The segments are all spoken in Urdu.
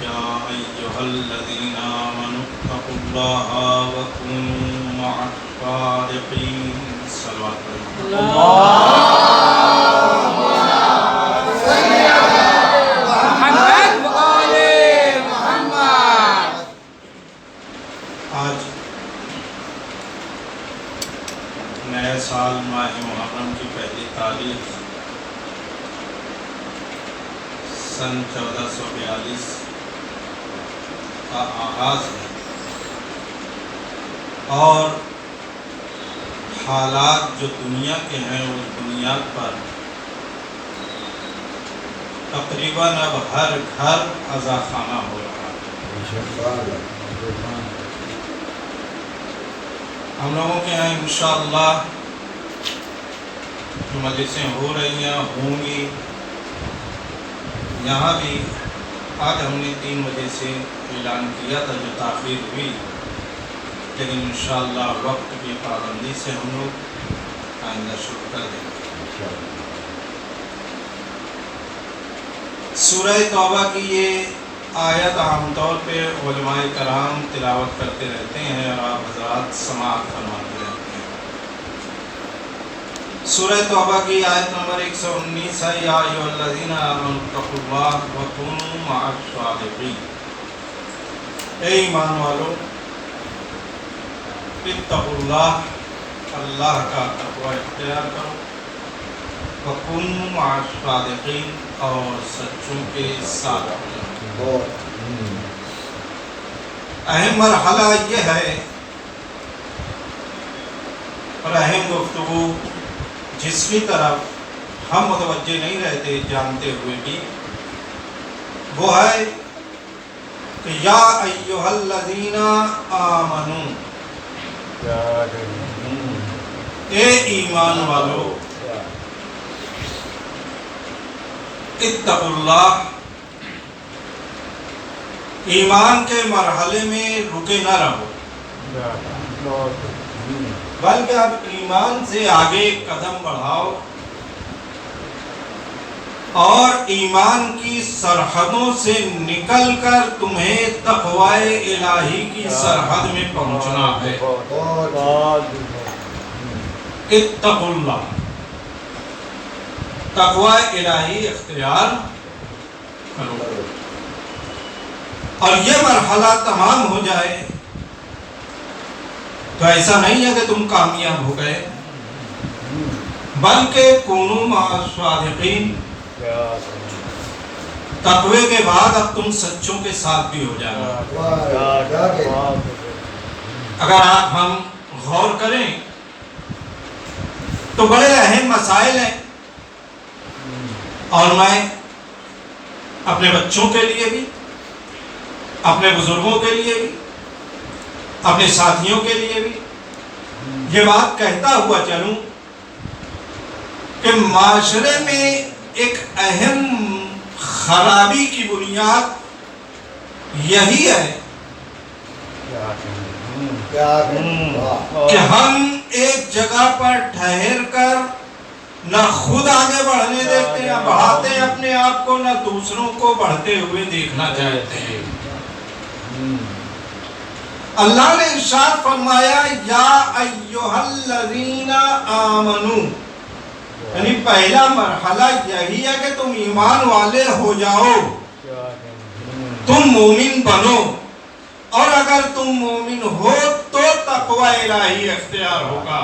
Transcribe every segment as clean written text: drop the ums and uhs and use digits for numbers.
يا أيها الذين آمنوا اتقوا الله وكونوا مع الصادقين صلوات آج نئے سال ماہ محرم کی پہلی تاریخ سن 1442 کا آغاز ہے اور حالات جو دنیا کے ہیں اس بنیاد پر تقریباً اب ہر گھر عزا خانہ ہو رہا ہے۔ ہم لوگوں کے یہاں انشاءاللہ جو مجلسیں ہو رہی ہیں ہوں گی، یہاں بھی آج ہم نے 3 بجے سے اعلان کیا تھا جو تاخیر ہوئی، لیکن انشاءاللہ وقت کی پابندی سے ہم لوگ آئندہ شروع کر دیں گے۔ سورہ توبہ کی یہ آیت عام طور پہ علماء کرام تلاوت کرتے رہتے ہیں اور آپ حضرات سماعت فرماتے رہتے ہیں۔ سورہ توبہ کی آیت نمبر 119 ہے، یا ایھا الذین آمنوا اتقوا اللہ وکونوا مع الصادقین۔ اے ایمان والو، اتقوا اللہ، اللہ کا تقوی اختیار کرو، وکونوا مع الصادقین، اور سچوں کے ساتھ ہو جاؤ۔ اہم مرحلہ یہ ہے اور اہم گفتگو جس کی طرف ہم متوجہ نہیں رہتے جانتے ہوئے بھی، وہ ہے کہ یا ایھا الذین آمنوا، اے ایمان والو، اتقوا اللہ، ایمان کے مرحلے میں رکے نہ رہو، بلکہ اب ایمان سے آگے قدم بڑھاؤ اور ایمان کی سرحدوں سے نکل کر تمہیں تقوی الہی کی سرحد میں پہنچنا ہے۔ اتقوا اللہ، تقوی الہی اختیار کرو، اور یہ مرحلہ تمام ہو جائے تو ایسا نہیں ہے کہ تم کامیاب ہو گئے، بلکہ کونوا مع الصادقین، تقوی کے بعد اب تم سچوں کے ساتھ بھی ہو جانا۔ اگر آپ ہم غور کریں تو بڑے اہم مسائل ہیں، اور میں اپنے بچوں کے لیے بھی، اپنے بزرگوں کے لیے بھی، اپنے ساتھیوں کے لیے بھی یہ بات کہتا ہوا چلوں کہ معاشرے میں ایک اہم خرابی کی بنیاد یہی ہے کہ ہم ایک جگہ پر ٹھہر کر نہ خود آگے بڑھنے دیتے ہیں، بڑھاتے ہیں اپنے آپ کو، نہ دوسروں کو بڑھتے ہوئے دیکھنا چاہتے ہیں۔ اللہ نے ارشاد فرمایا یا ایھا الذین آمنوا، یعنی پہلا مرحلہ یہی ہے کہ تم ایمان والے ہو جاؤ، تم مومن بنو، اور اگر تم مومن ہو تو تقوی الہی اختیار ہوگا۔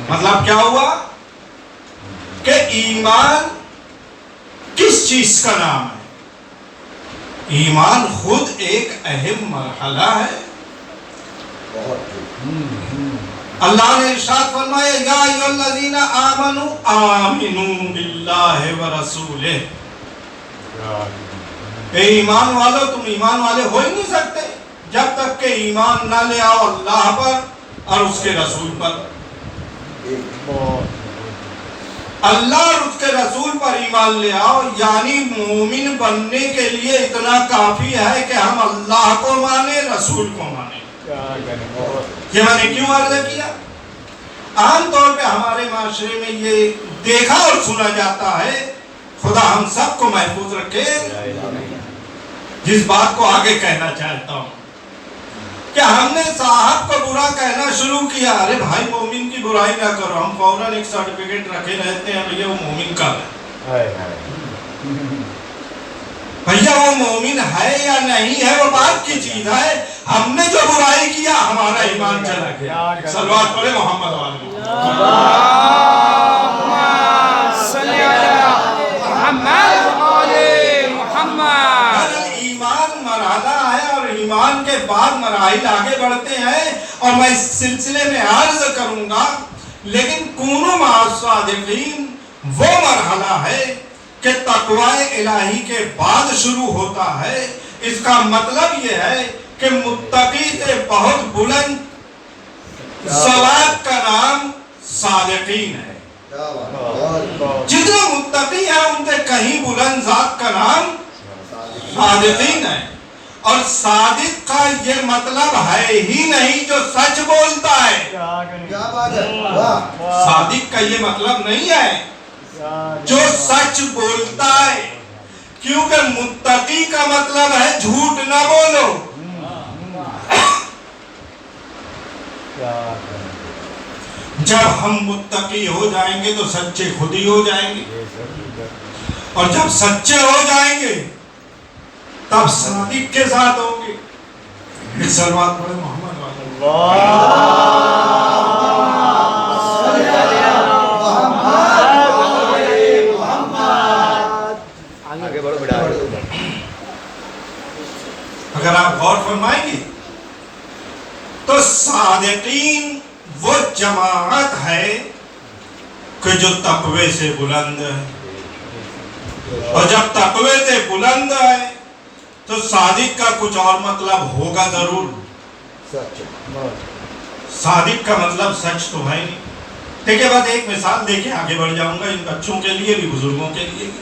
مطلب کیا ہوا کہ ایمان کس چیز کا نام ہے؟ ایمان خود ایک اہم مرحلہ ہے۔ اللہ نے ارشاد فرمایا یا ایھا الذین آمنوا آمنوا باللہ ورسولہ، اے ایمان والو، تم ایمان والے ہو ہی نہیں سکتے جب تک کہ ایمان نہ لے آؤ اللہ پر اور اس کے رسول پر۔ اللہ اور اس کے رسول پر ایمان لے آؤ، یعنی مومن بننے کے لیے اتنا کافی ہے کہ ہم اللہ کو مانیں، رسول کو مانیں۔ یہ میں نے کیوں عرض کیا؟ عام طور پہ ہمارے معاشرے میں یہ دیکھا اور سنا جاتا ہے خدا ہم سب کو محفوظ رکھے. جس بات کو آگے کہنا چاہتا ہوں کہ ہم نے صاحب کو برا کہنا شروع کیا. ارے بھائی مومن کی برائی نہ کرو. ہم فوراً ایک سرٹیفکیٹ رکھے رہتے ہیں بھیا وہ مومن کا ہے. بھیا وہ مومن ہے یا نہیں ہے وہ بات کی چیز ہے. ہم نے جو برائی کیا ہمارا ایمان چلا گیا. صلوات پڑھے محمد والے. ایمان مرحلہ ہے اور ایمان کے بعد مراحل آگے بڑھتے ہیں اور میں اس سلسلے میں عرض کروں گا. لیکن کونوا مع الصادقین وہ مرحلہ ہے کہ تقوی الہی کے بعد شروع ہوتا ہے. اس کا مطلب یہ ہے کہ متقی سے بہت بلند ثواب کا نام صادقین ہے. جتنے متقی ہیں ان سے کہیں بلند ذات کا نام صادقین ہے. اور صادق کا یہ مطلب ہے ہی نہیں جو سچ بولتا ہے. صادق کا یہ مطلب نہیں ہے جو سچ بولتا ہے. کیونکہ متقی کا مطلب ہے جھوٹ نہ بولو. جب ہم متقی ہو جائیں گے تو سچے خود ہی ہو جائیں گے. اور جب سچے ہو جائیں گے تب صادق کے ساتھ ہوں گے. ایک صلوات پڑھے محمد والے. اگر آپ غور فرمائیں گے تو صادقین وہ جماعت ہے کہ جو تقوی سے بلند ہے. اور جب تقوی سے بلند ہے تو صادق کا کچھ اور مطلب ہوگا ضرور. صادق کا مطلب سچ تو ہے نہیں. ٹھیک ہے بس ایک مثال دے کے آگے بڑھ جاؤں گا ان بچوں کے لیے بھی بزرگوں کے لیے بھی.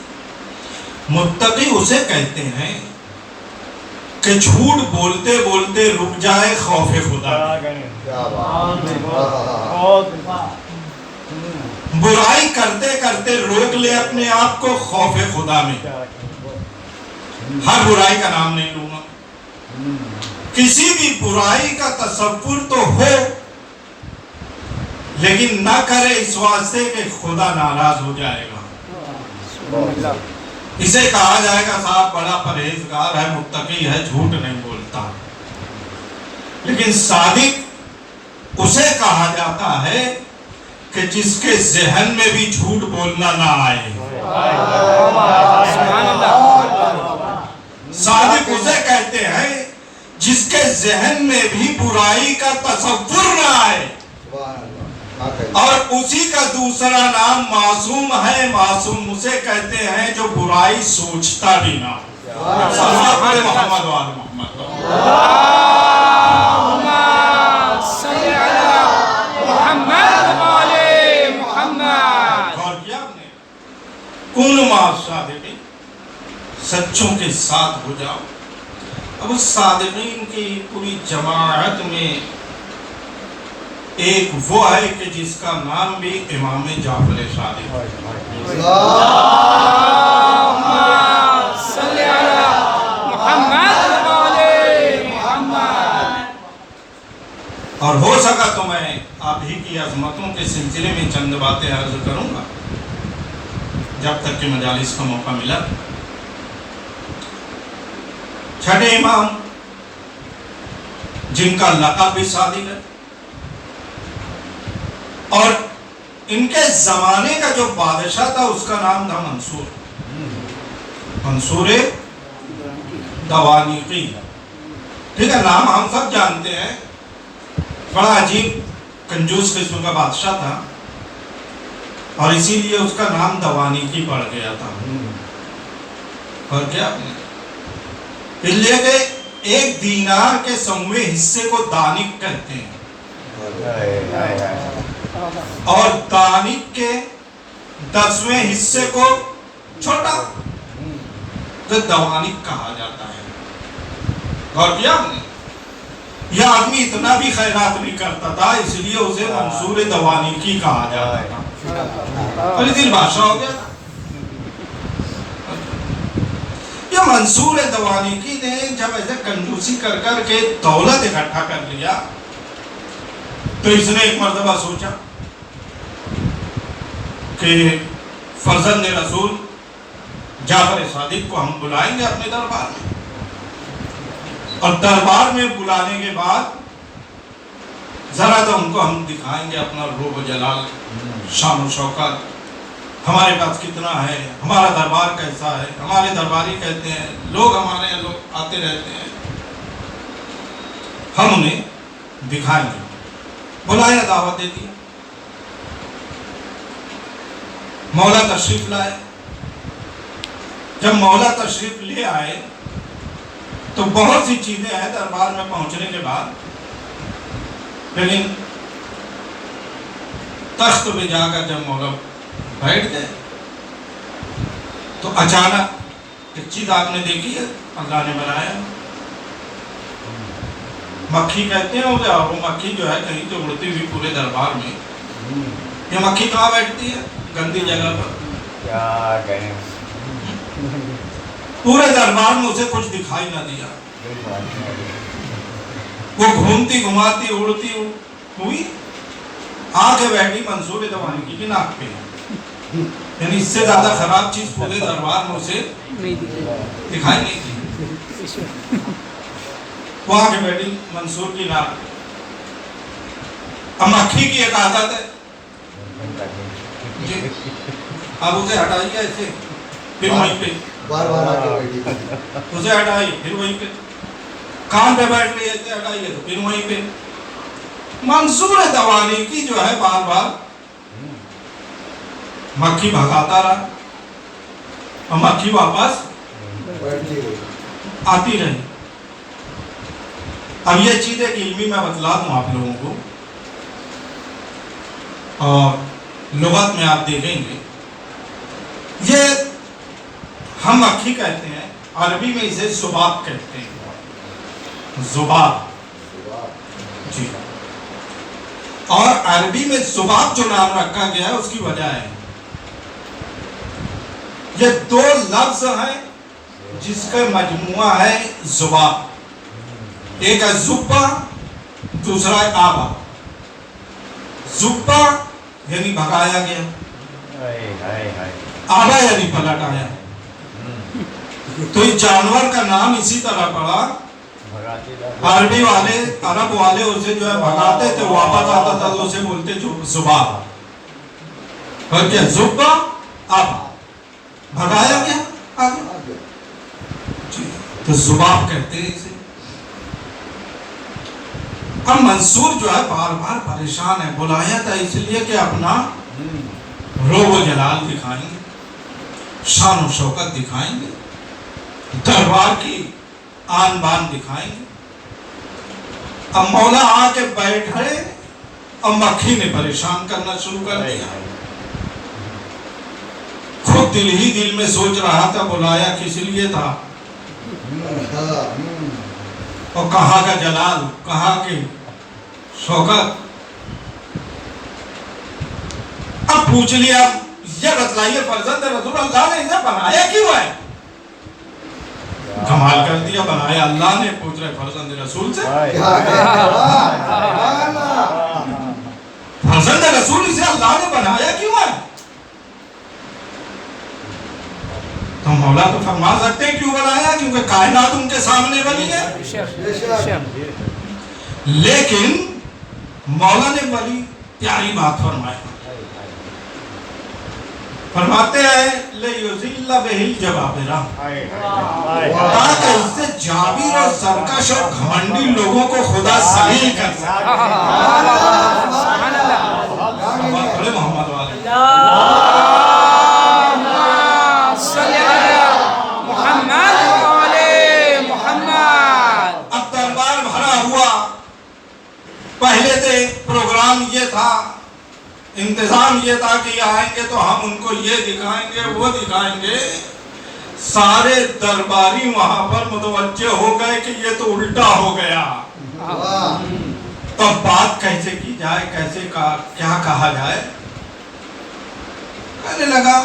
متقی اسے کہتے ہیں کہ جھوٹ بولتے بولتے رک جائے خوف خدا. برائی کرتے کرتے روک لے اپنے آپ کو خوف خدا میں. ہر برائی کا نام نہیں لوں گا. کسی بھی برائی کا تصور تو ہو لیکن نہ کرے اس واسطے کہ خدا ناراض ہو جائے گا. اسے کہا جائے گا صاحب بڑا پرہیزگار ہے, متقی ہے, جھوٹ نہیں بولتا. لیکن صادق اسے کہا جاتا ہے کہ جس کے ذہن میں بھی جھوٹ بولنا نہ آئے. صادق اسے کہتے ہیں جس کے ذہن میں بھی برائی کا تصور نہ آئے. اور اسی کا دوسرا نام معصوم ہے. معصوم اسے کہتے ہیں جو برائی سوچتا بھی نہ ہو. محمد وآل محمد. غور کیا آپ نے؟ کونوا مع الصادقین, سچوں کے ساتھ ہو جاؤ. اب اس صادقین کی پوری جماعت میں ایک وہ ہے کہ جس کا نام بھی امام جعفر صادق ہے. اور ہو سکا تو میں آپ ہی کی عظمتوں کے سلسلے میں چند باتیں عرض کروں گا جب تک کہ مجالس کا موقع ملا. چھٹے امام جن کا لقب بھی صادق ہے اور ان کے زمانے کا جو بادشاہ تھا اس کا نام تھا منصور. منصور دوانیقی. ٹھیک ہے, نام ہم سب جانتے ہیں. بڑا عجیب کنجوس قسم کا بادشاہ تھا اور اسی لیے اس کا نام دوانیقی پڑ گیا تھا. اور کیا اس لیے کہ ایک دینار کے 100ویں حصے کو دانک کہتے ہیں اور دانک کے 10ویں حصے کو چھوٹا تو دوانک کہا جاتا ہے. غور کیا آپ نے؟ یہ آدمی اتنا بھی خیرات نہیں کرتا تھا اس لیے اسے منصور دوانیقی کہا جاتا تھا. اور دل بادشاہ ہو گیا. یہ منصور دوانیکی نے جب ایسے کنجوسی کر کر کے دولت اکٹھا کر لیا تو اس نے ایک مرتبہ سوچا کہ فرزند رسول جعفر صادق کو ہم بلائیں گے اپنے دربار میں، اور دربار میں بلانے کے بعد ذرا تو ان کو ہم دکھائیں گے اپنا روب و جلال، شان و شوکت، ہمارے پاس کتنا ہے، ہمارا دربار کیسا ہے، ہمارے درباری کہتے ہیں، لوگ ہمارے یہاں لوگ آتے رہتے ہیں، ہم انہیں دکھائیں گے۔ بلایا، دعوت دے دی، مولا تشریف لائے۔ جب مولا تشریف لے آئے تو بہت سی چیزیں ہیں دربار میں پہنچنے کے بعد، لیکن تخت پہ جا کر جب مولا بیٹھ گئے تو اچانک ایک چیز آپ نے دیکھی ہے، اللہ نے بنایا مکھی کہتے ہیں اسے، اور وہ مکھی جو ہے کہیں تو اڑتی ہوئی پورے دربار میں، یہ مکھی کہاں بیٹھتی ہے؟ گندی جگہ پر۔ کیا کہیں، پورے دربار میں اسے کچھ دکھائی نہ دیا، وہ گھومتی گھماتی اڑتی ہوئی آ کے بیٹھی منصور دوانیکی کی ناک پہ، یعنی اس سے زیادہ خراب چیز پورے دربار میں اسے دکھائی نہیں دی۔ وہ آ کے بیٹھی منصور کی ناک پہ۔ اب مکھی کی ایک عادت ہے، جی اب اسے ہٹائیے ایسے، پھر وہیں پہ بار بار آ کے بیٹھی تھی، اسے ہٹائیے پھر وہیں پہ، کان پہ بیٹھ رہی ہے اسے ہٹائیے تو پھر وہیں پہ۔ منصور دوانیکی جو ہے بار بار مکھی بھگاتا رہا اور مکھی واپس بیٹھتی رہی۔ آتی رہی۔ اب یہ چیز ایک علمی میں بتلا دوں آپ لوگوں کو، اور لغت میں آپ دیکھیں گے، یہ ہم مکھی کہتے ہیں، عربی میں اسے ذباب کہتے ہیں، ذباب، جی، اور عربی میں ذباب جو نام رکھا گیا ہے اس کی وجہ ہے، یہ دو لفظ ہیں جس کا مجموعہ ہے ذباب، ایک ہے زبا، دوسرا ہے آبا۔ زبا یعنی بھگایا گیا، آبا یعنی پلٹ آیا، تو اس جانور کا نام اسی طرح پڑا۔ عربی والے، عرب والے اسے جو ہے بھگاتے تھے، واپس آتا تھا تو اسے بولتے زباب، اور کیا زبا آبا، بھگایا گیا آگے، تو زباب کہتے ہیں اسے۔ اب منصور جو ہے بار بار پریشان ہے، بلایا تھا اس لیے کہ اپنا روب و جلال دکھائیں گے، شان و شوکت دکھائیں گے، دربار کی آن بان دکھائیں گے۔ اب مولا آ کے بیٹھے، اب مکھی نے پریشان کرنا شروع کر دیا، خود دل ہی دل میں سوچ رہا تھا بلایا کس لیے تھا، اور کہاں کا جلال، کہاں کی شوکت۔ اب پوچھ لیا، یہ بتلائیے فرزند رسول اللہ نے اسے بنایا کیوں ہے؟ کمال کر دیا، بنایا اللہ نے، پوچھ رہے فرزند رسول سے، فرزند رسول اسے اللہ نے بنایا کیوں ہے؟ تو مولا تو فرما سکتے ہیں کیوں بنایا، کیونکہ کائنات ان کے سامنے بنی ہے، لیکن مولا نے بڑی پیاری بات فرمائی، فرماتے ہیں لِيُذِلَّ بِهِ الْجَبَابِرَةَ، تاکہ اس سے جابر اور سرکش اور گھمنڈی لوگوں کو خدا ذلیل کر سکے۔ بڑے محمد والے اب دربار بھرا ہوا، پہلے سے پروگرام یہ تھا، انتظام یہ تھا کہ یہ آئیں گے تو ہم ان کو یہ دکھائیں گے وہ دکھائیں گے، سارے درباری وہاں پر متوجہ ہو گئے کہ یہ تو الٹا ہو گیا، تب بات کیسے کی جائے، کیسے کیا کہا جائے۔ کہنے لگا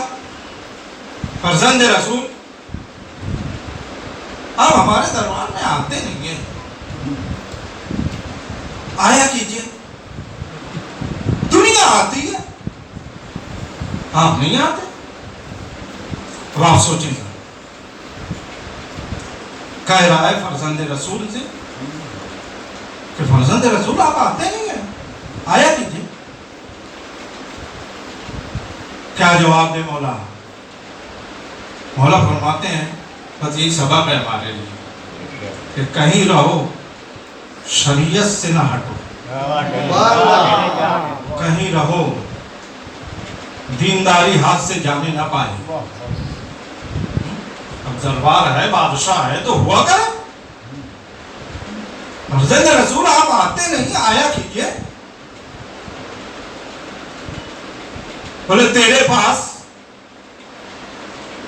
فرزند رسول آپ ہمارے دربار میں آتے نہیں ہیں، آیا کیجئے، دنیا آتی ہے، آپ نہیں آتے۔ اب آپ سوچیں گے، کہہ رہا ہے فرزند رسول سے کہ فرزند رسول آپ آتے نہیں ہیں، آیا کیجئے۔ کیا جواب دے مولا؟ مولا فرماتے ہیں بس یہی سبب ہے ہمارے لیے کہ کہیں رہو شریعت سے نہ ہٹو، کہیں رہو دینداری ہاتھ سے جانے نہ پائے۔ اب دربار ہے، بادشاہ ہے تو ہوا کرے۔ فرزند رسول آپ آتے نہیں، آیا کیجئے۔ بولے تیرے پاس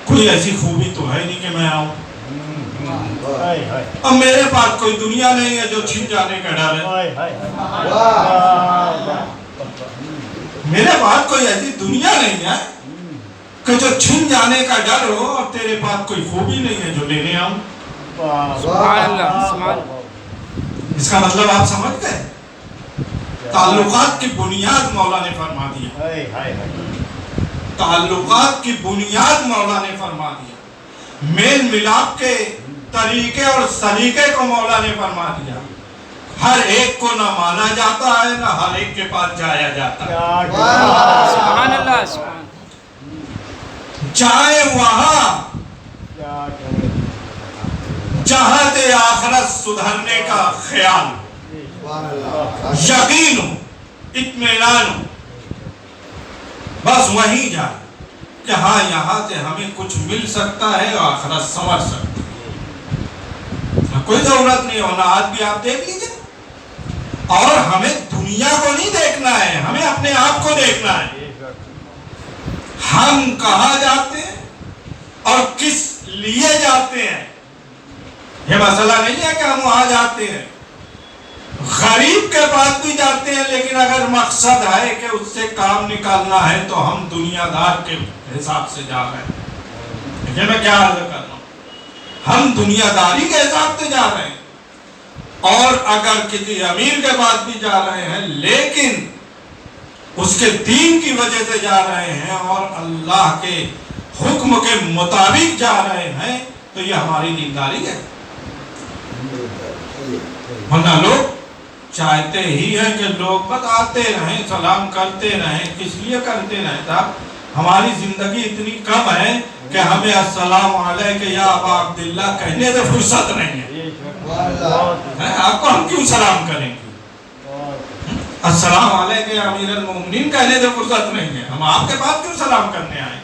کوئی ایسی خوبی تو ہے نہیں کہ میں آؤں، اب میرے پاس کوئی دنیا نہیں ہے جو چھن جانے کا ڈر ہے، میرے پاس کوئی ایسی دنیا نہیں ہے کہ جو چھن جانے کا ڈر ہو، اور تیرے پاس کوئی خوبی نہیں ہے جو لینے آؤں۔ اس کا مطلب آپ سمجھ گئے؟ تعلقات کی بنیاد مولا نے فرما دیا، تعلقات کی بنیاد مولا نے فرما دیا، میل ملاپ کے طریقے اور سلیقے کو مولا نے فرما دیا۔ ہر ایک کو نہ مانا جاتا ہے، نہ ہر ایک کے پاس جایا جاتا ہے۔ سبحان اللہ، سبحان جائیں وہاں جہاں تے آخرت سدھرنے کا خیال، یقین ہو، اطمینان ہو، بس وہیں جائیں کہ ہاں یہاں سے ہمیں کچھ مل سکتا ہے اور آخرت سمجھ سکتا ہے۔ کوئی ضرورت نہیں ہونا، آج بھی آپ دیکھ لیجئے، اور ہمیں دنیا کو نہیں دیکھنا ہے، ہمیں اپنے آپ کو دیکھنا ہے۔ ہم کہاں جاتے ہیں اور کس لیے جاتے ہیں، یہ مسئلہ نہیں ہے کہ ہم وہاں جاتے ہیں۔ غریب کے پاس بھی جاتے ہیں، لیکن اگر مقصد ہے کہ اس سے کام نکالنا ہے تو ہم دنیا دار کے حساب سے جا رہے ہیں۔ دیکھیں میں کیا عرض کر رہا ہوں، ہم دنیا داری کے حساب سے جا رہے ہیں، اور اگر کسی امیر کے پاس بھی جا رہے ہیں لیکن اس کے دین کی وجہ سے جا رہے ہیں اور اللہ کے حکم کے مطابق جا رہے ہیں تو یہ ہماری دینداری ہے۔ ورنہ لوگ چاہتے ہی ہیں کہ لوگ بس آتے رہیں، سلام کرتے رہیں، کس لیے کرتے رہیں صاحب؟ ہماری زندگی اتنی کم ہے کہ ہمیں السلام علیکم یا ابا عبداللہ کہنے سے فرصت نہیں ہے۔ آپ کو ہم کیوں سلام کریں گے؟ السلام علیکم یا امیر المومنین کہنے سے فرصت نہیں ہے، ہم آپ کے پاس کیوں سلام کرنے آئے؟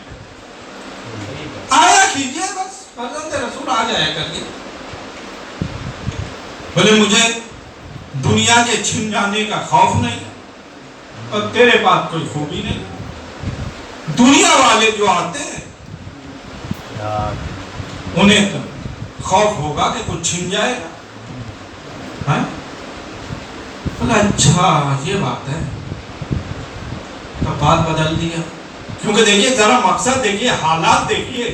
آیا کیجئے، بس فرزند رسول آ جایا کریے۔ بولے مجھے دنیا کے چھن جانے کا خوف نہیں ہے، اور تیرے پاس کوئی خوبی نہیں۔ دنیا والے جو آتے ہیں انہیں تو خوف ہوگا کہ کچھ چھن جائے گا۔ بولا اچھا یہ بات ہے، تو بات بدل دیا۔ کیونکہ دیکھیے ذرا مقصد دیکھیے، حالات دیکھیے،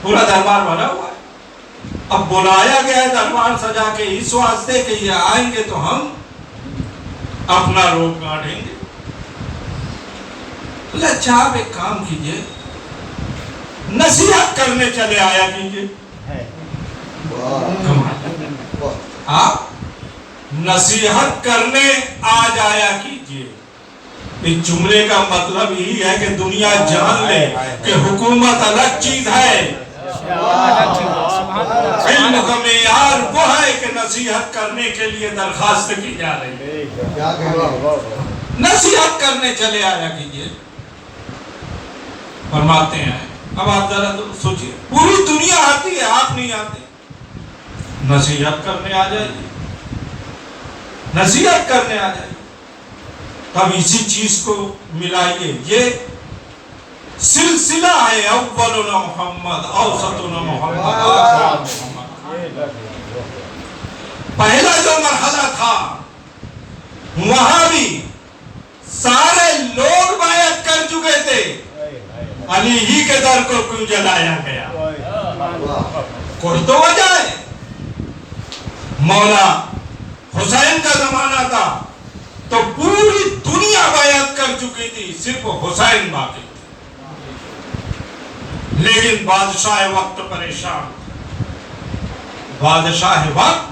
پورا دربار بھرا ہوا ہے، اب بلایا گیا ہے دربار سجا کے اس واسطے کہ یہ آئیں گے تو ہم اپنا روپ گاڑیں گے۔ بولے اچھا آپ ایک کام کیجئے، نصیحت کرنے چلے آیا کیجئے۔ آپ نصیحت کرنے آ جایا کیجئے۔ اس جملے کا مطلب یہی ہے کہ دنیا جان لے کہ حکومت الگ چیز ہے، علم کا معیار وہ ہے کہ نصیحت کرنے کے لیے درخواست کی جا رہی ہے۔ نصیحت کرنے چلے آیا کیجئے۔ فرماتے ہیں اب آپ ذرا سوچئے، پوری دنیا آتی ہے، آپ نہیں آتے، نصیحت کرنے آ جائیے، نصیحت کرنے آ جائیے۔ تب اسی چیز کو ملائیے، یہ سلسلہ ہے، اولنا محمد، اوسطنا محمد، آخرنا محمد۔ پہلا جو مرحلہ تھا وہاں بھی سارے لوگ بیعت کر چکے تھے، علی ہی کے در کو کیوں جلایا گیا؟ کوئی تو وجہ مولا حسین کا زمانہ تھا تو پوری دنیا بیعت کر چکی تھی، صرف حسین باقی تھے، لیکن بادشاہ وقت پریشان، بادشاہ وقت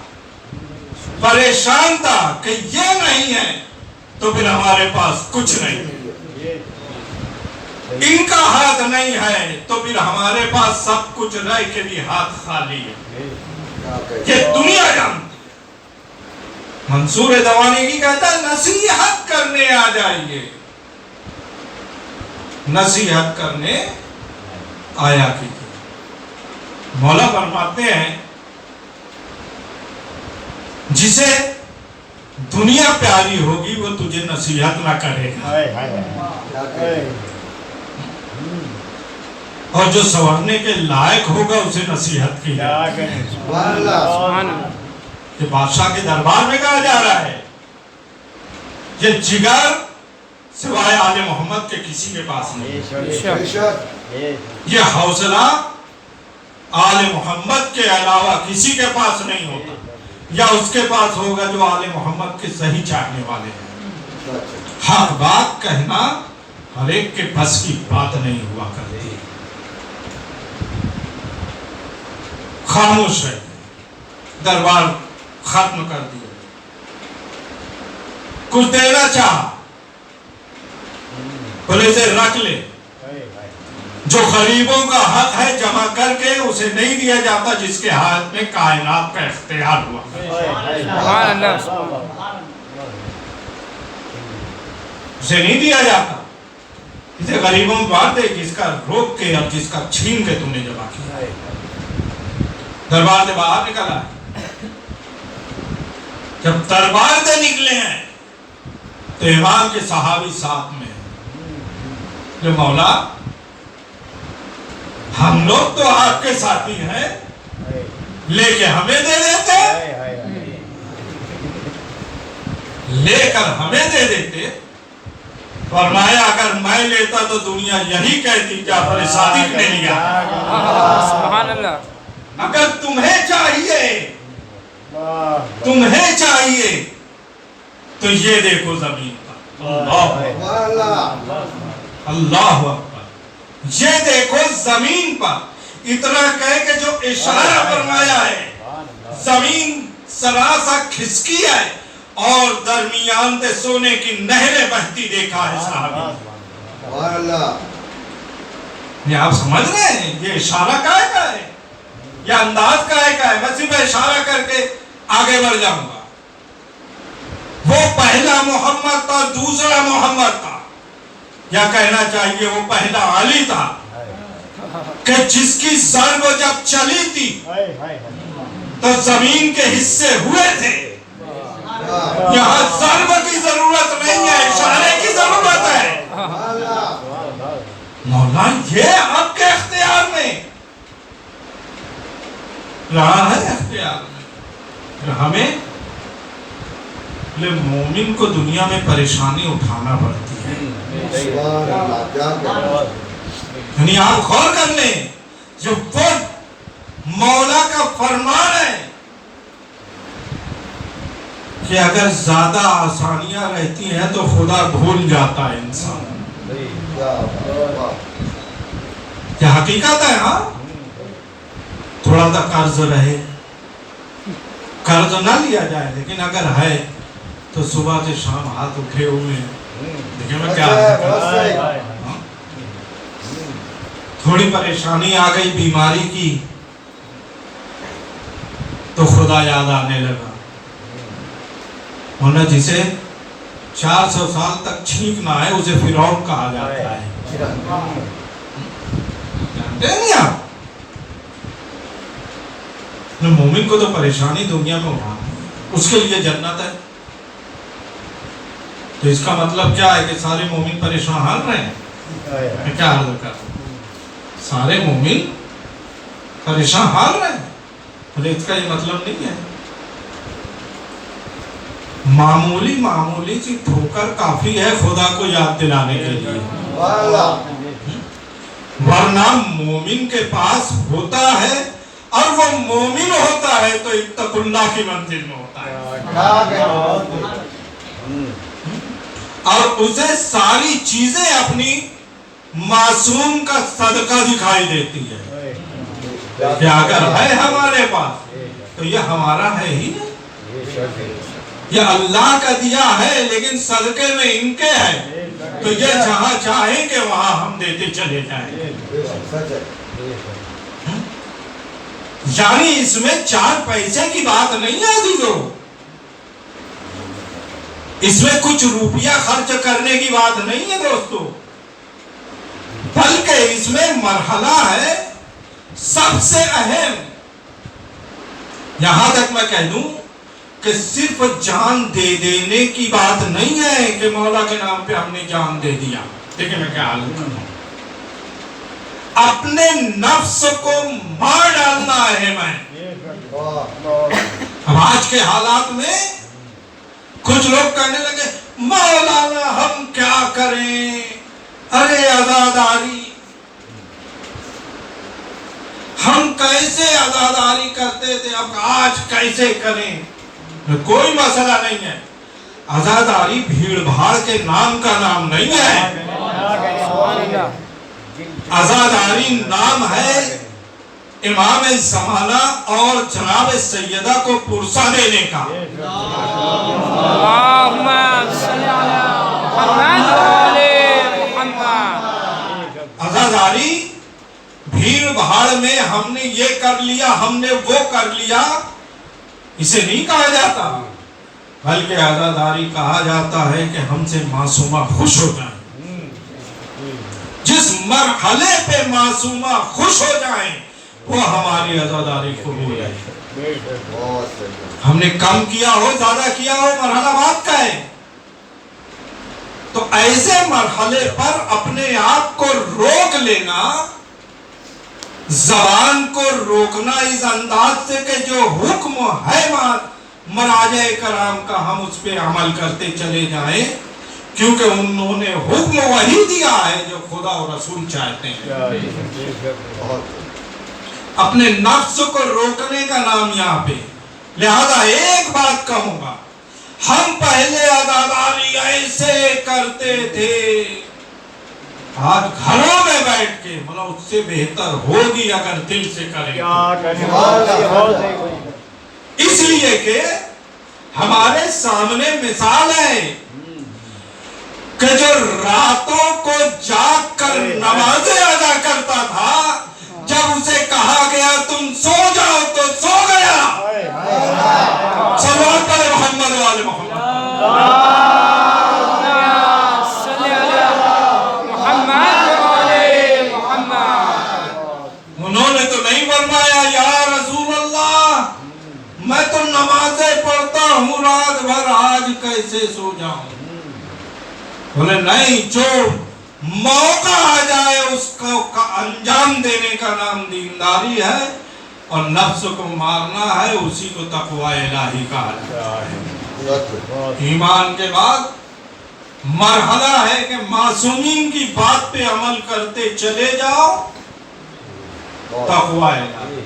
پریشان تھا کہ یہ نہیں ہے تو پھر ہمارے پاس کچھ نہیں، ان کا ہاتھ نہیں ہے تو پھر ہمارے پاس سب کچھ رہ کے بھی ہاتھ خالی ہے، یہ دنیا جانتی۔ منصور دوانی کی کہتا ہے نصیحت کرنے آ جائیے، نصیحت کرنے آیا کیجیے۔ مولا فرماتے ہیں جسے دنیا پیاری ہوگی وہ تجھے نصیحت نہ کرے گا، اور جو سنورنے کے لائق ہوگا اسے نصیحت کی جائے گی۔ سبحان اللہ، سبحان اللہ۔ کہ بادشاہ کے دربار میں کہا جا رہا ہے یہ جگر سوائے آل محمد کے کسی کے پاس نہیں، بے شک، یہ حوصلہ آل محمد کے علاوہ کسی کے پاس نہیں ہوتا، یا اس کے پاس ہوگا جو آل محمد کے صحیح چاہنے والے ہیں۔ حق بات کہنا ہر ایک کے بس کی بات نہیں ہوا کرتی، خاموش ہے، دربار ختم کر دیا، کچھ دینا چاہا بولے اسے رکھ لے، جو غریبوں کا حق ہے جمع کر کے اسے نہیں دیا جاتا جس کے ہاتھ میں کائنات کا اختیار ہوا، سبحان اللہ۔ اسے نہیں دیا جاتا، اسے غریبوں میں بانٹ دے جس کا روک کے اور جس کا چھین کے تم نے جمع کیا۔ دربار سے باہر نکلا ہے، جب دربار سے نکلے ہیں تو امام کے صحابی ساتھ میں جو مولا ہم لوگ تو آپ کے ساتھی ہیں لے کے ہمیں دے دیتے، لے کر ہمیں دے دیتے، فرمایا اگر میں لیتا تو دنیا یہی کہتی جعفر صادق نے لیا، سبحان اللہ۔ اگر تمہیں چاہیے تو یہ دیکھو زمین پر، اللہ اکبر، یہ دیکھو زمین پر، اتنا کہہ کہ جو اشارہ فرمایا ہے زمین سراسا کھسکی ہے اور درمیان سے سونے کی نہریں بہتی دیکھا ہے صحابی۔ یہ آپ سمجھ رہے ہیں یہ اشارہ کا ہے، یہ انداز کا ہے، میں صرف اشارہ کر کے آگے بڑھ جاؤں گا۔ وہ پہلا محمد تھا، دوسرا محمد تھا، یا کہنا چاہیے وہ پہلا علی تھا کہ جس کی ضرب جب چلی تھی تو زمین کے حصے ہوئے تھے۔ یہاں ضرب کی ضرورت نہیں ہے، اشارے کی ضرورت ہے۔ مولا یہ آپ کے اختیار میں رہا ہے، اختیار میں ہمیں مومن کو دنیا میں پریشانی اٹھانا پڑتی ہے، یعنی آپ غور کر لیں جو وہ مولا کا فرمان ہے کہ اگر زیادہ آسانیاں رہتی ہیں تو خدا بھول جاتا ہے انسان، یہ حقیقت ہے۔ ہاں تھوڑا سا قرض رہے، قرض نہ لیا جائے، لیکن اگر ہے تو صبح سے شام ہاتھ اٹھے ہوئے دیکھیں میں کیا تھوڑی پریشانی آ گئی بیماری کی تو خدا یاد آنے لگا، ورنہ جسے 400 سال تک چھینکنا ہے اسے فرعون کہا جاتا ہے، جانتے ہیں نہیں آپ؟ مومن کو تو پریشانی دنیا میں اٹھانا ہے، اس کے لیے جنت ہے، تو اس کا مطلب کیا ہے کہ سارے مومن پریشان حال رہے ہیں؟ میں کیا عرض کر رہا ہوں، سارے مومن پریشان حال رہے ہیں، بلے اس کا یہ مطلب نہیں ہے معمولی سی ٹھوکر کافی ہے خدا کو یاد دلانے کے لیے، ورنہ مومن کے پاس ہوتا ہے اور وہ مومن ہوتا ہے تو اتقوا اللہ کی منزل میں ہوتا ہے، اور اسے ساری چیزیں اپنی معصوم کا صدقہ دکھائی دیتی ہے کہ اگر ہے ہمارے پاس تو یہ ہمارا ہے ہی نہیں، یہ اللہ کا دیا ہے لیکن صدقے میں ان کے ہے، تو یہ جہاں چاہیں کہ وہاں ہم دیتے چلے جائیں۔ یعنی اس میں 4 پیسے کی بات نہیں ہے عزیزو، اس میں کچھ روپیہ خرچ کرنے کی بات نہیں ہے دوستو، بلکہ اس میں مرحلہ ہے سب سے اہم۔ یہاں تک میں کہہ دوں کہ صرف جان دے دینے کی بات نہیں ہے کہ مولا کے نام پہ ہم نے جان دے دیا۔ دیکھیں میں کیا حال کروں، اپنے نفس کو مار ڈالنا اہم ہے۔ اب آج کے حالات میں کچھ لوگ کہنے لگے مولانا ہم کیا کریں، ارے عزاداری، ہم کیسے عزاداری کرتے تھے اب آج کیسے کریں؟ کوئی مسئلہ نہیں ہے، عزاداری بھیڑ بھاڑ کے نام کا نام نہیں ہے، عزاداری نام ہے امام زمانہ اور جناب سیدہ کو پرسہ دینے کا۔ اللہم صلی علی محمد و آل محمد۔ عزاداری بھیڑ بھاڑ میں ہم نے یہ کر لیا، ہم نے وہ کر لیا، اسے نہیں کہا جاتا، بلکہ عزاداری کہا جاتا ہے کہ ہم سے معصومہ خوش ہو جائیں۔ جس مرحلے پہ معصومہ خوش ہو جائیں وہ ہماری عزاداری قبول ہے۔ ہم نے کم کیا ہو زیادہ کیا ہو مرحلہ بات کا ہے، تو ایسے مرحلے پر اپنے آپ کو روک لینا، زبان کو روکنا اس انداز سے کہ جو حکم ہے مراجع کرام کا ہم اس پہ عمل کرتے چلے جائیں، کیونکہ انہوں نے حکم وہی دیا ہے جو خدا اور رسول چاہتے ہیں۔ اپنے نفس کو روکنے کا نام یہاں پہ، لہذا ایک بات کہوں گا، ہم پہلے عزاداری ایسے کرتے تھے، آج گھروں میں بیٹھ کے مطلب اس سے بہتر ہوگی اگر دل سے کریں، اس لیے کہ ہمارے سامنے مثال ہے کہ جو راتوں کو جاگ کر نمازیں ادا کرتا تھا، جب اسے کہا گیا تم سو جاؤ تو سو گیا۔ صلوات علی محمد و آل محمد۔ انہوں نے تو نہیں فرمایا یا رسول اللہ میں تو نمازیں پڑھتا ہوں رات بھر، آج کیسے سو جاؤں؟ بولے نہیں، جو موقع آ جائے اس کو انجام دینے کا نام دینداری ہے، اور نفس کو مارنا ہے، اسی کو تقوی الہی کہا جاتا ہے۔ ایمان کے بعد مرحلہ ہے کہ معصومین کی بات پہ عمل کرتے چلے جاؤ، تقوی الہی،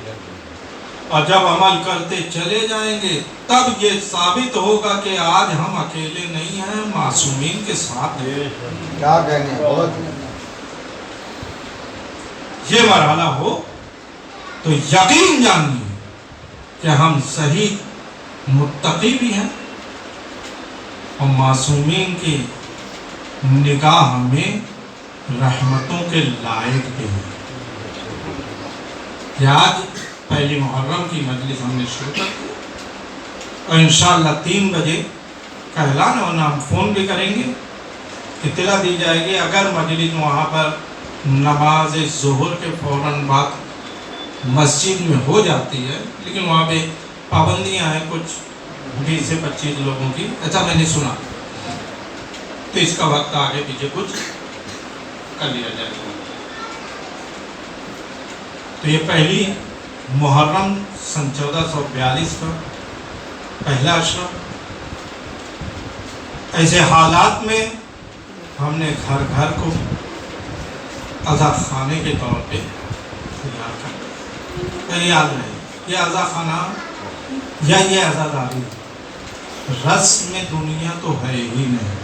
اور جب عمل کرتے چلے جائیں گے تب یہ ثابت ہوگا کہ آج ہم اکیلے نہیں ہیں، معصومین کے ساتھ ہیں۔ کیا کہنے بہت یہ مرحلہ ہو تو یقین جانیے کہ ہم صحیح متقی بھی ہیں، اور معصومین کی نگاہ میں رحمتوں کے لائق بھی ہیں۔ یہ آج پہلی محرم کی مجلس ہم نے شروع کر دی، اور انشاءاللہ 3 بجے کا اعلان، اور ہم فون بھی کریں گے، اطلاع دی جائے گی۔ اگر مجلس وہاں پر نماز ظہر کے فوراً بعد مسجد میں ہو جاتی ہے، لیکن وہاں پہ پابندیاں ہیں کچھ 20 سے 25 لوگوں کی، ایسا میں نے سنا، تو اس کا وقت آگے پیچھے کچھ کر لیا جائے گا۔ تو یہ پہلی محرم سن 1442 کا پہلا اشرا، ایسے حالات میں ہم نے گھر گھر کو عزا خانے کے طور پہ تیار کر دیا۔ یاد رہے یہ عزا خانہ یا یہ عزاداری رسم دنیا تو ہے ہی نہیں.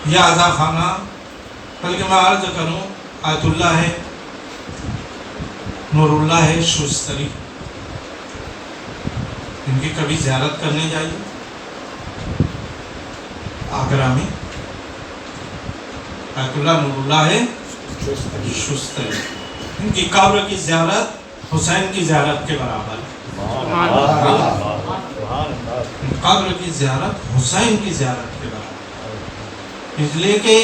یہ عزا خانہ بلکہ میں عرض کروں آیت اللہ ہے، نور اللہ ہے شوستری، ان کی کبھی زیارت کرنے جائیے آگرہ میں. آیت اللہ نور اللہ ہے شوستری، ان کی قبر کی زیارت حسین کی زیارت کے برابر ہے. قبر کی زیارت حسین کی زیارت کے برابر، اس لیے کہ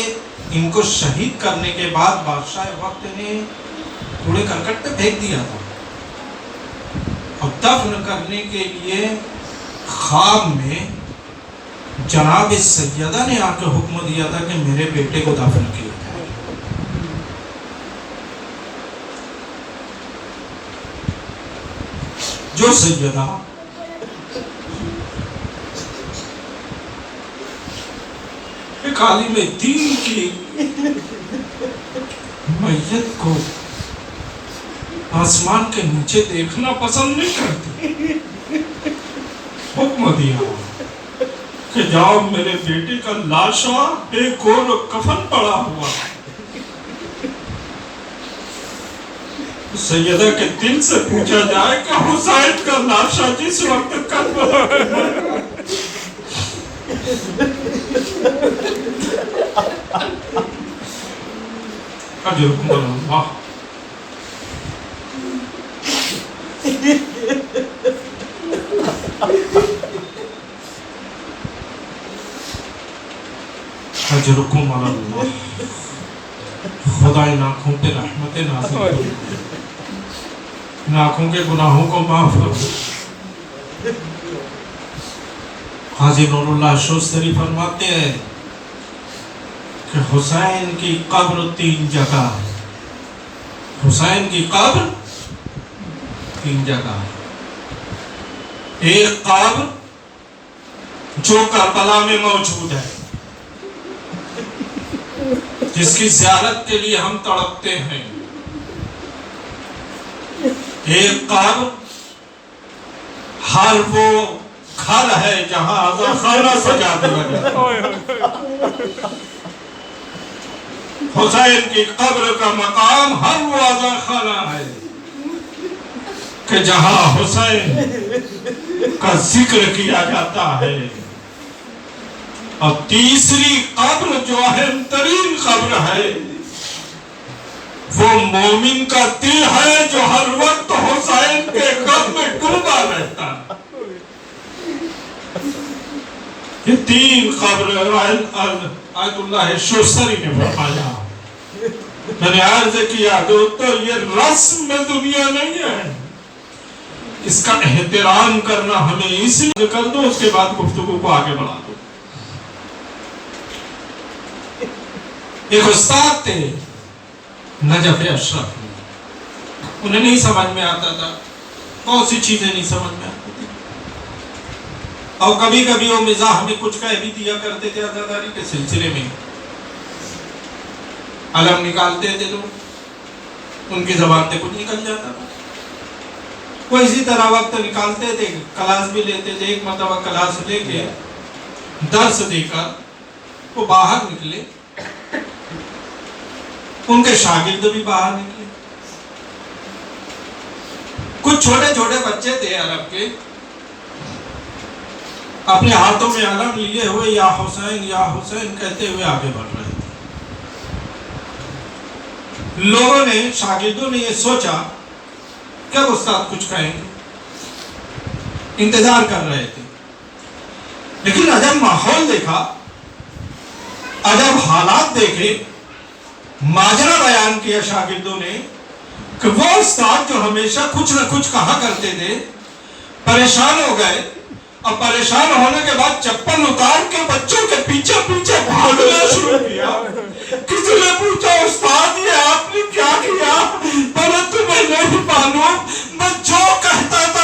ان کو شہید کرنے کے بعد بادشاہ وقت نے کوڑے کرکٹ پہ پھینک دیا تھا، اور دفن کرنے کے لیے خواب میں جناب سیدہ نے آ کے حکم دیا تھا کہ میرے بیٹے کو دفن کیا جائے. جو سیدہ ایک عالم دین کی میت کو آسمان کے نیچے دیکھنا پسند نہیں کرتی، حکم دیا کہ جاؤ میرے بیٹے کا لاشا ایک اور کفن پڑا ہوا. سیدہ کے دل سے پوچھا جائے کہ حسین کا لاشا جس وقت کربلا اجرکم اللہ. اجرکم اللہ. خدا ان آنکھوں پہ رحمت نازل کرے، ان آنکھوں کے گناہوں کو معاف کرے. حاجی نور اللہ شوستری فرماتے ہیں کہ حسین کی قبر 3 جگہ ہے. حسین کی قبر 3 جگہ ہے. ایک قبر جو کربلا میں موجود ہے، جس کی زیارت کے لیے ہم تڑپتے ہیں. ایک قبر ہر وہ گھر ہے جہاں عزا خانہ سجا دیا گیا. حسین کی قبر کا مقام ہر وہ عزا خانہ ہے کہ جہاں حسین کا ذکر کیا جاتا ہے. اور تیسری قبر جو اہم ترین قبر ہے وہ مومن کا دل ہے جو ہر وقت حسین کے غم میں ڈوبا رہتا ہے. یہ 3 قبر آیت اللہ شوستری نے فرمایا. میں نے عرض کیا دوستو یہ رسم دنیا نہیں ہے، اس کا احترام کرنا ہمیں اس لیے کر دو. اس کے بعد گفتگو کو آگے بڑھا دو. ایک استاد تھے نجف اشرف، انہیں نہیں سمجھ میں آتا تھا، بہت سی چیزیں نہیں سمجھ میں آتی تھی، اور کبھی کبھی وہ مزاح ہمیں کچھ کہہ بھی دیا کرتے تھے عزاداری کے سلسلے میں. علم نکالتے تھے تو ان کی زبان سے کچھ نکل جاتا تھا. وہ اسی طرح وقت نکالتے تھے، کلاس بھی لیتے تھے. ایک مرتبہ کلاس لے کے درس دے کر وہ باہر نکلے، ان کے شاگرد بھی باہر نکلے. کچھ چھوٹے چھوٹے بچے تھے عرب کے، اپنے ہاتھوں میں علم لیے ہوئے یا حسین کہتے ہوئے آگے بڑھ رہے تھے. لوگوں نے، شاگردوں نے یہ سوچا کہ استاد کچھ کہیں گے، انتظار کر رہے تھے. لیکن عجب ماحول دیکھا، عجب حالات دیکھے. ماجرا بیان کیا شاگردوں نے کہ وہ استاد جو ہمیشہ کچھ نہ کچھ کہا کرتے تھے پریشان ہو گئے، اور پریشان ہونے کے بعد چپل اتار کے بچوں کے پیچھے پیچھے بھاگنا شروع کیا. کسی نے پوچھا استاد یہ آپ نے کیا کیا؟ پرنتو میں نہیں معلوم، میں جو کہتا تھا،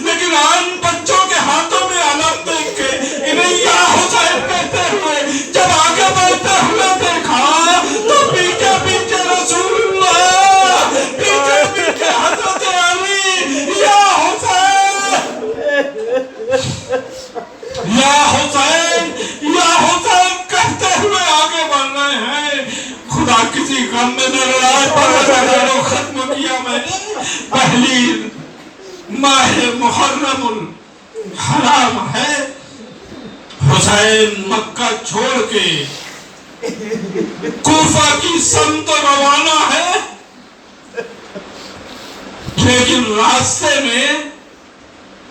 لیکن آن بچوں کے ہاتھوں میں علم دیکھ کے انہیں یا حسین کہتے ہوئے جب آگے بڑھتے ہوئے دیکھا تو پیچھے پیچھے رسول اللہ کیا میں نے پہلی ماہ محرم الحرام ہے حسین مکہ چھوڑ کے کوفہ کی سمت روانہ ہے لیکن راستے میں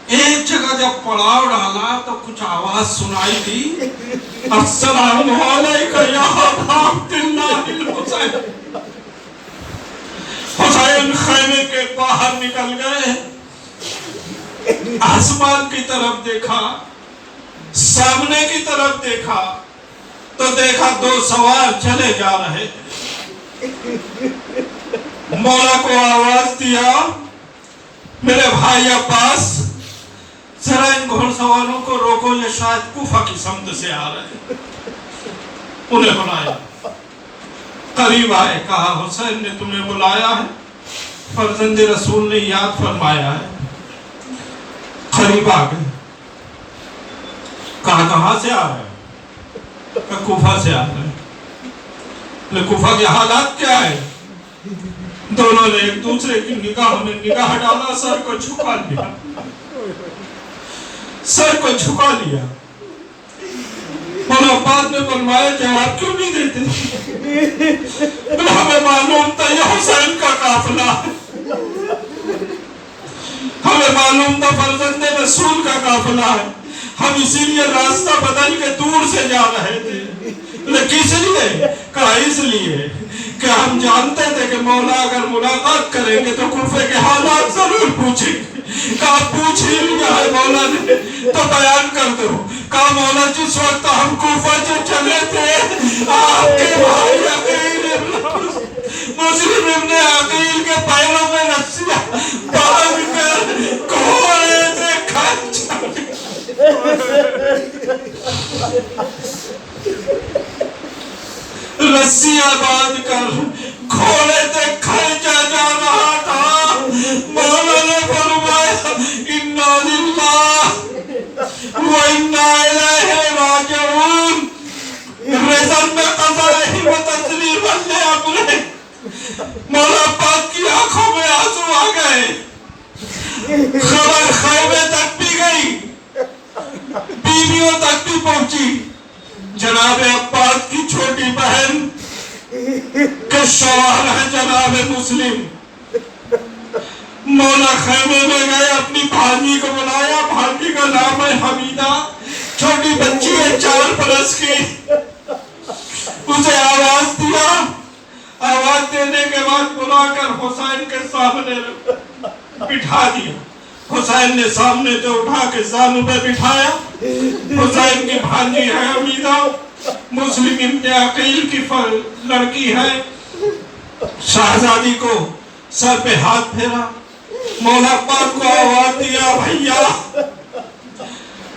ایک جگہ جب پڑاؤ ڈالا تو کچھ آواز سنائی دی السلام علیکم یا عبد اللہ الحسین حسین خیمے کے باہر نکل گئے آسمان کی طرف دیکھا سامنے کی طرف دیکھا تو دیکھا دو سوار چلے جا رہے مولا کو آواز دیا میرے بھائی عباس ذرا ان گھوڑ سواروں کو روکو یہ شاید کوفہ کی سمت سے آ رہے ہیں انہیں بلایا قریب آئے کہا حسین نے تمہیں بلایا ہے فرزند رسول نے یاد فرمایا ہے قریب آ گئے کہاں سے آ رہے ہیں کوفہ سے آ رہے ہیں کوفہ کے حالات کیا ہے دونوں نے ایک دوسرے کی نگاہ میں نگاہ ڈالا سر کو جھکا لیا مولا عباس نے فرمایا جواب کیوں نہیں دیتے ہمیں معلوم تھا یہ حسین کا قافلہ ہے ہمیں معلوم تھا فرزند رسول کا قافلہ ہے ہم اسی لیے راستہ بدل کے دور سے جا رہے تھے لیکن اس لیے کہا اس لیے کہ ہم جانتے تھے کہ مولا اگر ملاقات کریں گے تو کوفے کے حالات ضرور پوچھیں گے کہا پوچھ ہی لیا ہے مولا نے تو بیان کر دو کہا مولا جس وقت ہم کوفہ سے چلے تھے آپ کے بھائی عقیل مسلم ابن عقیل کے پیروں میں رسیاں باندھ کر گھوڑے سے کھنچ رسیاں باندھ کر گھوڑے سے کھینچا جا رہا تھا مولا نے فرمایا انا للہ و انا الیہ راجعون رضا میں قضائہ و تسلیم لامرہ مولا پاک کی آنکھوں میں آنسو آ گئے خبر خیمے تک بھی گئی بیویوں تک بھی پہنچی جناب عباس کی چھوٹی بہن کے شوہر ہے جناب مسلم مولا خیمے میں گئے اپنی بھانجی کو بلایا بھانجی کا نام ہے حمیدہ چھوٹی بچی ہے 4 برس کی اسے آواز دیا آواز دینے کے بعد بلا کر حسین کے سامنے بٹھا دیا حسین نے سامنے سے اٹھا کے زانو پہ بٹھایا حسین کی بھانجی ہے حمیدہ مسلم ابن عقیل کی لڑکی ہے شہزادی کو سر پہ ہاتھ پھیرا مولا پاک کو آواز دیا بھیا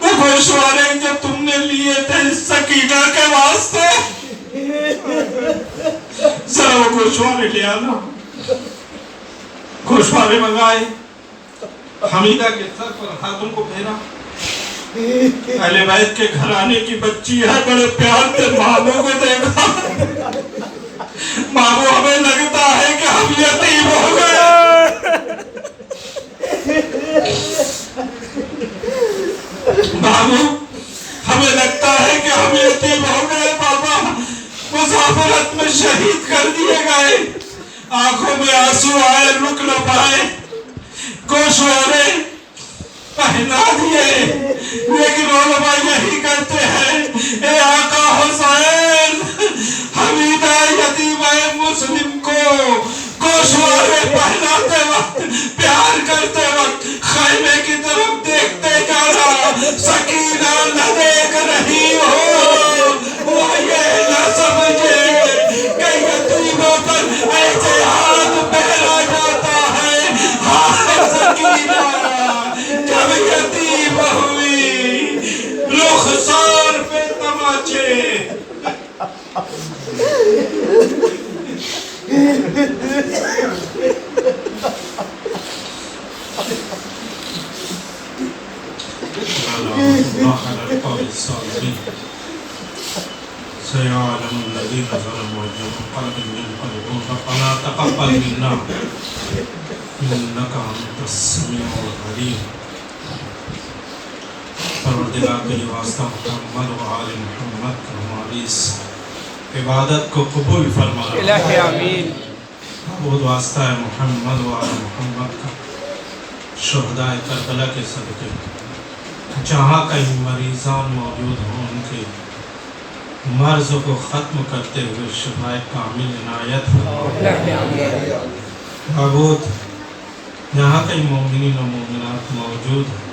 وہ گوشوارے جو تم نے لیے تھے سکینہ کے واسطے ذرا وہ گوشوارے لے آنا گوشوارے منگائے حمیدہ کے سر پر ہاتھوں کو پھیرا اہل بیت کے گھرانے کی بچی ہے بڑے پیار سے ماموں کو دیکھا ماموں ہمیں لگتا ہے کہ ہم یتیم ہو گئے ماموں ہمیں لگتا ہے کہ ہم یتیم ہو گئے بابا مسافرت میں شہید کر دیے گئے آنکھوں میں آنسو آئے رک نہ پائے گوشوارے پہنا دیے لیکن علماء یہی کہتے ہیں اے آقا حسین حمیدہ یتیمہ مسلم کو گوشوارے پہناتے وقت پیار کرتے وقت خیمے کی طرف دیکھتے جانا سکینہ نہ دیکھ رہی ہو وہ یہ نہ سمجھے کہ یتیموں پر ایسے ہاتھ پہنا جاتا ہے ہائے سکینہ جب یتیم ہوئی رخسار پہ تماچے سيعلم الذين ظلموا أيهم منقلب ينقلبون ربنا تقبل تقبل منا انک انت السمیع العلیم۔ پروردگار کے واسطہ محمد و آل محمد کا ہماری اس عبادت کو قبول فرما۔ الہی آمین۔ بہت واسطہ ہے محمد و آل محمد کا، شہداء کربلا کے صدقے جہاں کئی مریضان موجود ہوں ان کے مرض کو ختم کرتے ہوئے شفاء کامل عنایت فرما۔ الہی آمین۔ معبود جہاں کئی مومنین و مومنات موجود ہیں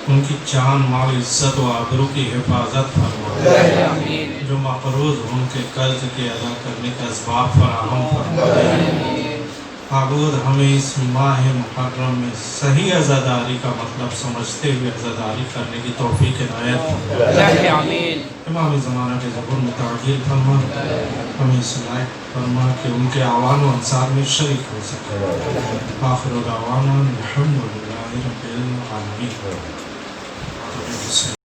ان کی جان مال عزت و آبرو کی حفاظت فرما۔ الہی آمین۔ جو مقروض ان کے قرض کے ادا کرنے کا اسباب فراہم فرما۔ معبود ہمیں اس ماہ محرم میں صحیح عزاداری کا مطلب سمجھتے ہوئے عزاداری کرنے کی توفیق عنایت فرما۔ الہی آمین۔ امام زمانہ کے ظہور میں تعجیل فرما، ہمیں اس لائق فرما کہ ان کے اعوان و انصار میں شریک ہو سکے۔ آخر دعوانا الحمدللہ رب العالمین۔